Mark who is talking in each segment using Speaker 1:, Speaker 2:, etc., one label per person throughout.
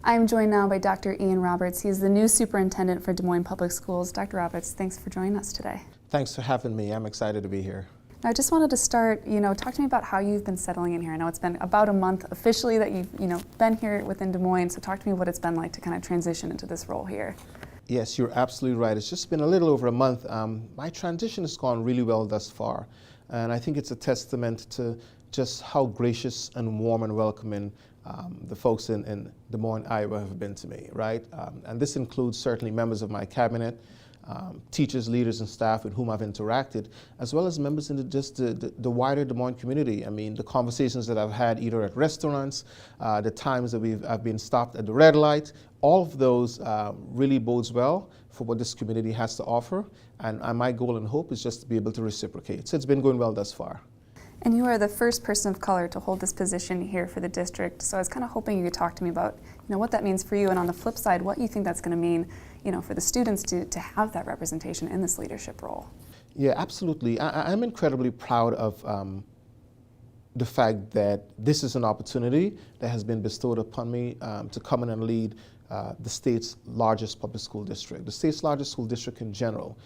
Speaker 1: I'm joined now by Dr. Ian Roberts. He's the new superintendent for Des Moines Public Schools. Dr. Roberts, thanks for joining us today.
Speaker 2: Thanks for having me. I'm excited to be here.
Speaker 1: I just wanted to start, talk to me about how you've been settling in here. I know it's been about a month officially that you've, been here within Des Moines, so talk to me what it's been like to kind of transition into this role here.
Speaker 2: Yes, you're absolutely right. It's just been a little over a month. My transition has gone really well thus far, and I think it's a testament to just how gracious and warm and welcoming the folks in Des Moines, Iowa have been to me, right? And this includes certainly members of my cabinet, teachers, leaders, and staff with whom I've interacted, as well as members in the wider Des Moines community. I mean, the conversations that I've had either at restaurants, the times that I've been stopped at the red light, all of those really bodes well for what this community has to offer. And my goal and hope is just to be able to reciprocate. So it's been going well thus far.
Speaker 1: And you are the first person of color to hold this position here for the district. So I was kind of hoping you could talk to me about, what that means for you, and on the flip side, what you think that's going to mean, for the students to have that representation in this leadership role.
Speaker 2: Yeah, absolutely. I'm incredibly proud of the fact that this is an opportunity that has been bestowed upon me to come in and lead the state's largest public school district, the state's largest school district in general.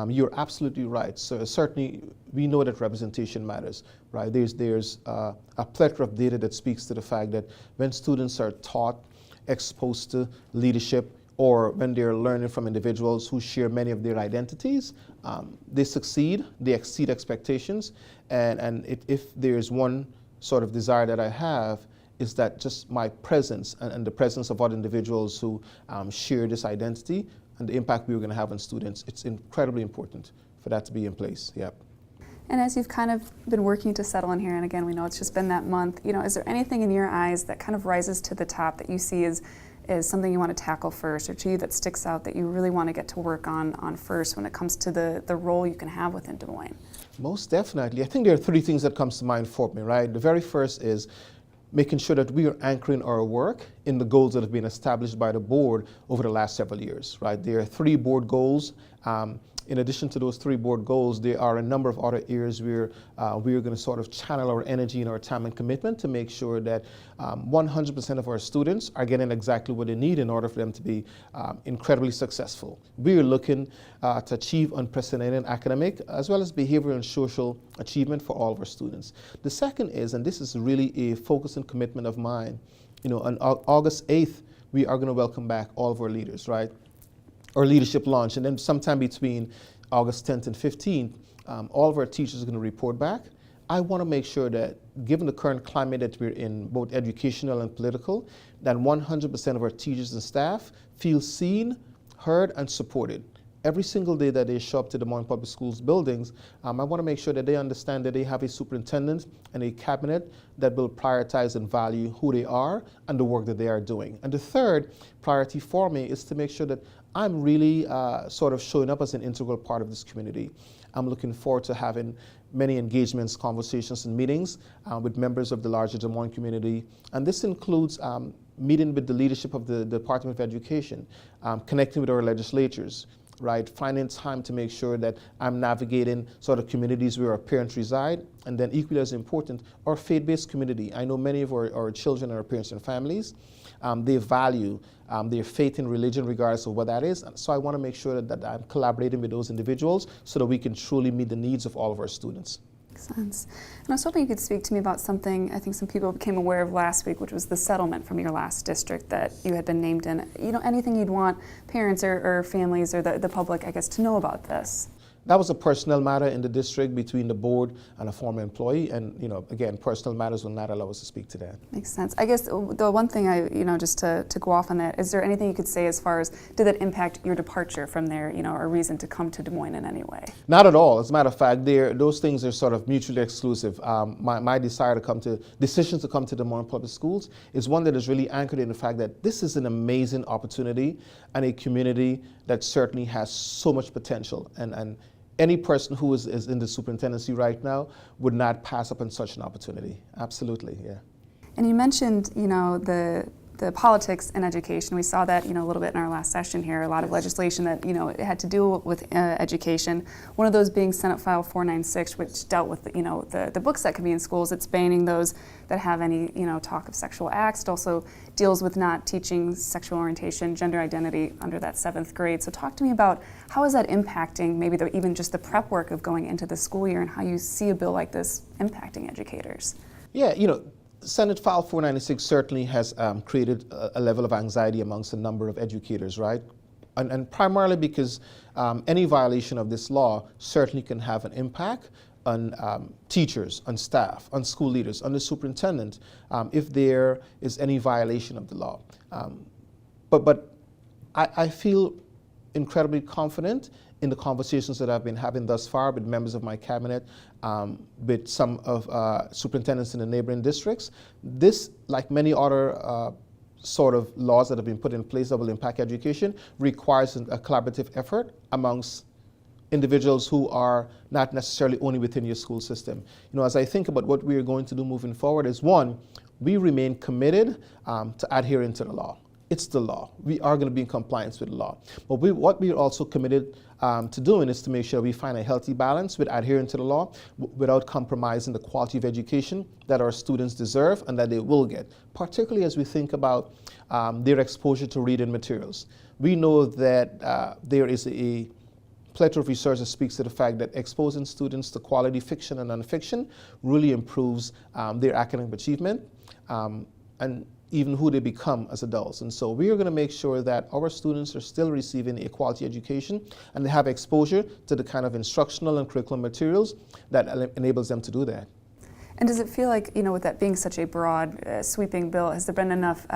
Speaker 2: You're absolutely right. So certainly we know that representation matters, right? There's a plethora of data that speaks to the fact that when students are taught, exposed to leadership, or when they're learning from individuals who share many of their identities, they succeed, they exceed expectations, and if there's one sort of desire that I have, is that just my presence and the presence of other individuals who share this identity and the impact we're going to have on students, it's incredibly important for that to be in place. Yep.
Speaker 1: And as you've kind of been working to settle in here, and again, we know it's just been that month, is there anything in your eyes that kind of rises to the top that you see as something you want to tackle first, or to you that sticks out that you really want to get to work on first when it comes to the role you can have within Des Moines?
Speaker 2: Most definitely. I think there are three things that comes to mind for me, right? The very first is making sure that we are anchoring our work in the goals that have been established by the board over the last several years, right? There are 3 board goals. In addition to those 3 board goals, there are a number of other areas where we are going to sort of channel our energy and our time and commitment to make sure that 100% of our students are getting exactly what they need in order for them to be incredibly successful. We are looking to achieve unprecedented academic as well as behavioral and social achievement for all of our students. The second is, and this is really a focus and commitment of mine, on August 8th, we are going to welcome back all of our leaders, right? Our leadership launch, and then sometime between August 10th and 15th, all of our teachers are going to report back. I want to make sure that, given the current climate that we're in, both educational and political, that 100% of our teachers and staff feel seen, heard, and supported. Every single day that they show up to Des Moines Public Schools buildings, I want to make sure that they understand that they have a superintendent and a cabinet that will prioritize and value who they are and the work that they are doing. And the third priority for me is to make sure that I'm really sort of showing up as an integral part of this community. I'm looking forward to having many engagements, conversations, and meetings with members of the larger Des Moines community. And this includes meeting with the leadership of the Department of Education, connecting with our legislatures, right? Finding time to make sure that I'm navigating sort of communities where our parents reside, and then equally as important, our faith-based community. I know many of our children and our parents and families, they value their faith in religion regardless of what that is. So I want to make sure that I'm collaborating with those individuals so that we can truly meet the needs of all of our students.
Speaker 1: Makes sense. And I was hoping you could speak to me about something I think some people became aware of last week, which was the settlement from your last district that you had been named in. Anything you'd want parents or families or the public, I guess, to know about this?
Speaker 2: That was a personnel matter in the district between the board and a former employee, and again, personal matters will not allow us to speak to that.
Speaker 1: Makes sense. I guess the one thing just to go off on that, is there anything you could say as far as did that impact your departure from there, or reason to come to Des Moines in any way?
Speaker 2: Not at all. As a matter of fact, those things are sort of mutually exclusive. My decision to come to Des Moines Public Schools is one that is really anchored in the fact that this is an amazing opportunity and a community that certainly has so much potential, and any person who is in the superintendency right now would not pass up on such an opportunity. Absolutely, yeah.
Speaker 1: And you mentioned, the the politics in education. We saw that, a little bit in our last session here, a lot of legislation that, it had to do with education. One of those being Senate File 496, which dealt with, the books that can be in schools. It's banning those that have any, talk of sexual acts. It also deals with not teaching sexual orientation, gender identity under that 7th grade. So talk to me about how is that impacting maybe even just the prep work of going into the school year and how you see a bill like this impacting educators.
Speaker 2: Yeah, Senate File 496 certainly has created a level of anxiety amongst a number of educators, right? And primarily because any violation of this law certainly can have an impact on teachers, on staff, on school leaders, on the superintendent, if there is any violation of the law. But I feel incredibly confident in the conversations that I've been having thus far with members of my cabinet, with some of superintendents in the neighboring districts. This, like many other sort of laws that have been put in place that will impact education, requires a collaborative effort amongst individuals who are not necessarily only within your school system. As I think about what we are going to do moving forward is, one, we remain committed to adhering to the law. It's the law. We are going to be in compliance with the law. But what we are also committed to doing is to make sure we find a healthy balance with adhering to the law without compromising the quality of education that our students deserve and that they will get, particularly as we think about their exposure to reading materials. We know that there is a plethora of research that speaks to the fact that exposing students to quality fiction and nonfiction really improves their academic achievement and even who they become as adults. And so we are going to make sure that our students are still receiving a quality education and they have exposure to the kind of instructional and curriculum materials that enables them to do that.
Speaker 1: And does it feel like, with that being such a broad, sweeping bill, has there been enough,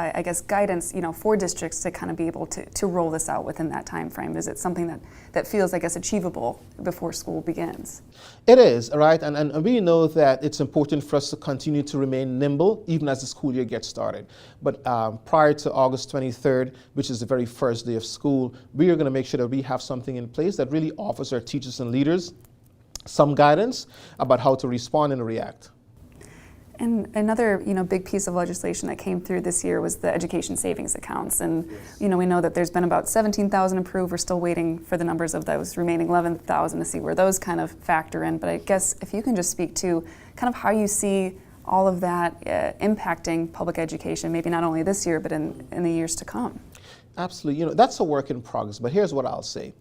Speaker 1: guidance, for districts to kind of be able to roll this out within that time frame? Is it something that feels, achievable before school begins? It
Speaker 2: is, right? And we know that it's important for us to continue to remain nimble even as the school year gets started. But prior to August 23rd, which is the very first day of school, we are going to make sure that we have something in place that really offers our teachers and leaders some guidance about how to respond and react.
Speaker 1: And another, big piece of legislation that came through this year was the education savings accounts. And,
Speaker 2: yes.
Speaker 1: We know that there's been about 17,000 approved. We're still waiting for the numbers of those remaining 11,000 to see where those kind of factor in. But I guess if you can just speak to kind of how you see all of that impacting public education, maybe not only this year, but in the years to come.
Speaker 2: Absolutely. That's a work in progress. But here's what I'll say.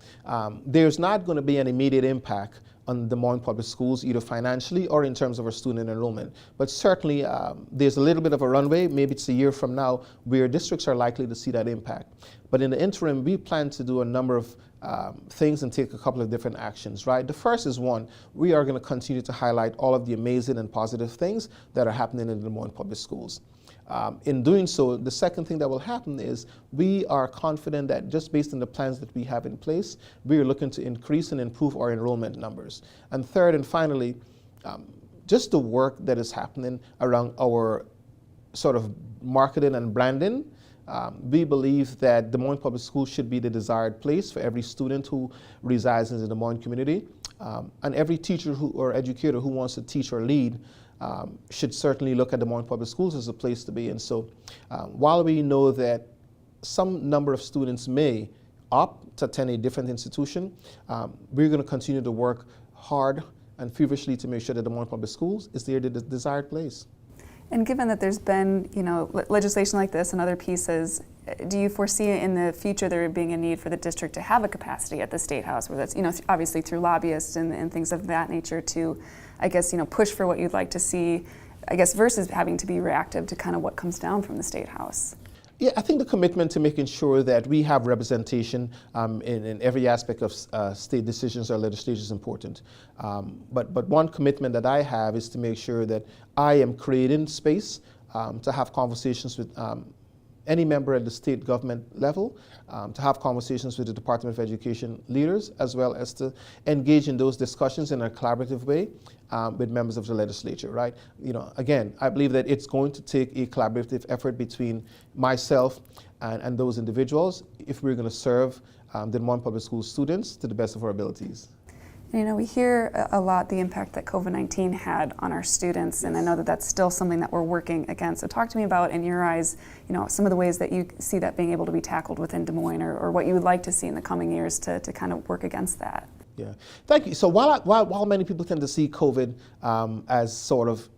Speaker 2: There's not going to be an immediate impact on Des Moines Public Schools, either financially or in terms of our student enrollment. But certainly there's a little bit of a runway, maybe it's a year from now, where districts are likely to see that impact. But in the interim, we plan to do a number of things and take a couple of different actions, right? The first is, one, we are going to continue to highlight all of the amazing and positive things that are happening in the Des Moines Public Schools. In doing so, the second thing that will happen is we are confident that just based on the plans that we have in place, we are looking to increase and improve our enrollment numbers. And third and finally, just the work that is happening around our sort of marketing and branding. We believe that Des Moines Public Schools should be the desired place for every student who resides in the Des Moines community, and every teacher or educator who wants to teach or lead should certainly look at Des Moines Public Schools as a place to be. And so while we know that some number of students may opt to attend a different institution, we're going to continue to work hard and feverishly to make sure that Des Moines Public Schools is the desired place.
Speaker 1: And given that there's been, legislation like this and other pieces, do you foresee in the future there being a need for the district to have a capacity at the State House, where that's, obviously through lobbyists and things of that nature to, push for what you'd like to see, versus having to be reactive to kind of what comes down from the State House?
Speaker 2: Yeah, I think the commitment to making sure that we have representation in every aspect of state decisions or legislation is important. But one commitment that I have is to make sure that I am creating space to have conversations with any member at the state government level, to have conversations with the Department of Education leaders, as well as to engage in those discussions in a collaborative way with members of the legislature, right? Again, I believe that it's going to take a collaborative effort between myself and those individuals if we're going to serve the Des Moines Public Schools students to the best of our abilities.
Speaker 1: You know, we hear a lot the impact that COVID-19 had on our students, and I know that that's still something that we're working against. So talk to me about, in your eyes, you know, some of the ways that you see that being able to be tackled within Des Moines, or what you would like to see in the coming years to kind of work against that.
Speaker 2: Yeah, thank you. So while many people tend to see COVID as sort of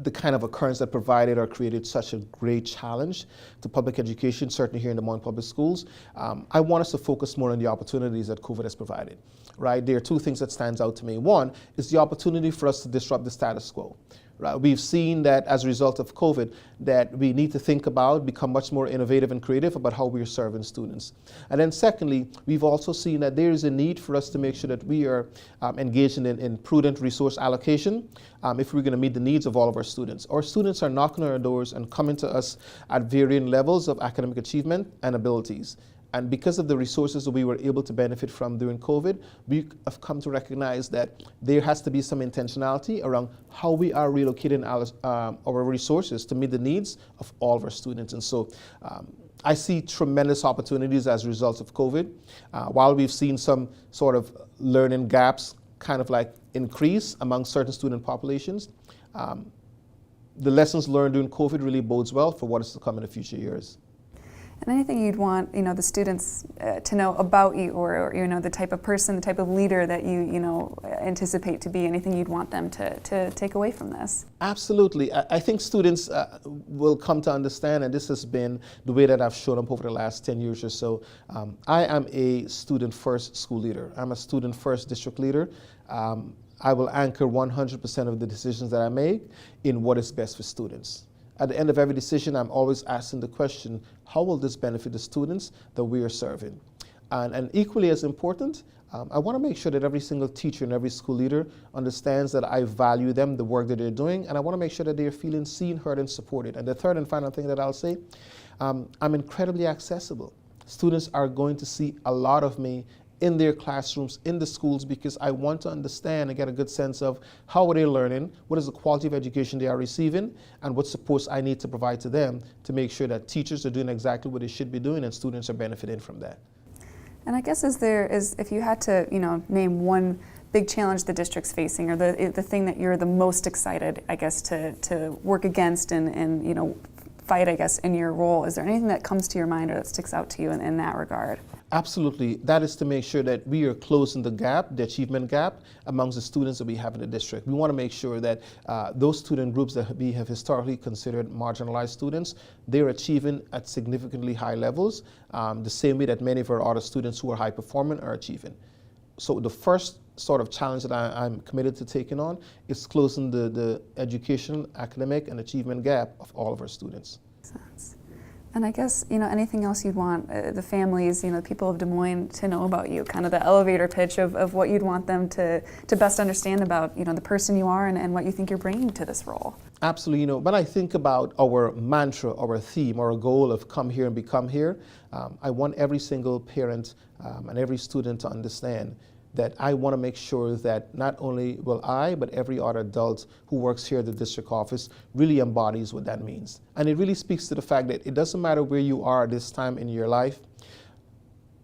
Speaker 2: the kind of occurrence that provided or created such a great challenge to public education, certainly here in Des Moines Public Schools, I want us to focus more on the opportunities that COVID has provided, right? There are two things that stands out to me. One is the opportunity for us to disrupt the status quo. Right? We've seen that as a result of COVID, that we need to think about, become much more innovative and creative about how we're serving students. And then secondly, we've also seen that there is a need for us to make sure that we are engaged in prudent resource allocation if we're going to meet the needs of all of our students. Our students are knocking on our doors and coming to us at varying levels of academic achievement and abilities. And because of the resources that we were able to benefit from during COVID, we have come to recognize that there has to be some intentionality around how we are relocating our resources to meet the needs of all of our students. And so I see tremendous opportunities as a result of COVID. While we've seen some sort of learning gaps kind of like increase among certain student populations, the lessons learned during COVID really bodes well for what is to come in the future years.
Speaker 1: And anything you'd want, you know, the students to know about you, or you know, the type of person, the type of leader that you know, anticipate to be, anything you'd want them to take away from this?
Speaker 2: Absolutely. I think students will come to understand, and this has been the way that I've shown up over the last 10 years or so. I am a student-first school leader. I'm a student-first district leader. I will anchor 100% of the decisions that I make in what is best for students. At the end of every decision, I'm always asking the question, how will this benefit the students that we are serving? And equally as important, I want to make sure that every single teacher and every school leader understands that I value them, the work that they're doing, and I want to make sure that they're feeling seen, heard, and supported. And the third and final thing that I'll say, I'm incredibly accessible. Students are going to see a lot of me in their classrooms, in the schools, because I want to understand and get a good sense of how are they learning, what is the quality of education they are receiving, and what supports I need to provide to them to make sure that teachers are doing exactly what they should be doing and students are benefiting from that.
Speaker 1: And I guess if you had to, you know, name one big challenge the district's facing, or the thing that you're the most excited, I guess, to work against and you know, fight, I guess, in your role, is there anything that comes to your mind or that sticks out to you in that regard?
Speaker 2: Absolutely. That is to make sure that we are closing the gap, the achievement gap, amongst the students that we have in the district. We want to make sure that those student groups that we have historically considered marginalized students, they're achieving at significantly high levels, the same way that many of our other students who are high performing are achieving. So the first sort of challenge that I'm committed to taking on is closing the educational, academic, and achievement gap of all of our students.
Speaker 1: And I guess, you know, anything else you'd want the families, you know, the people of Des Moines to know about you, kind of the elevator pitch of what you'd want them to best understand about, you know, the person you are and what you think you're bringing to this role.
Speaker 2: Absolutely. You know, when I think about our mantra, our theme, our goal of come here and become here, I want every single parent and every student to understand that I want to make sure that not only will I, but every other adult who works here at the district office really embodies what that means. And it really speaks to the fact that it doesn't matter where you are at this time in your life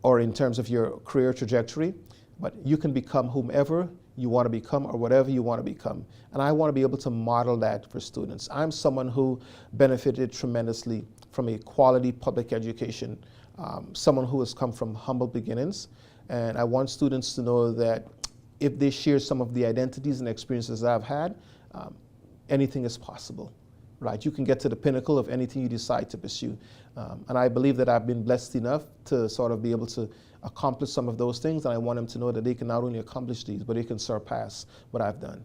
Speaker 2: or in terms of your career trajectory, but you can become whomever you want to become or whatever you want to become. And I want to be able to model that for students. I'm someone who benefited tremendously from a quality public education, someone who has come from humble beginnings. And I want students to know that if they share some of the identities and experiences I've had, anything is possible, right? You can get to the pinnacle of anything you decide to pursue. And I believe that I've been blessed enough to sort of be able to accomplish some of those things. And I want them to know that they can not only accomplish these, but they can surpass what I've done.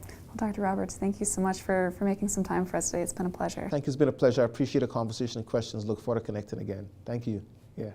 Speaker 1: Well, Dr. Roberts, thank you so much for making some time for us today. It's been a pleasure.
Speaker 2: Thank you. It's been a pleasure. I appreciate the conversation and questions. Look forward to connecting again. Thank you. Yeah.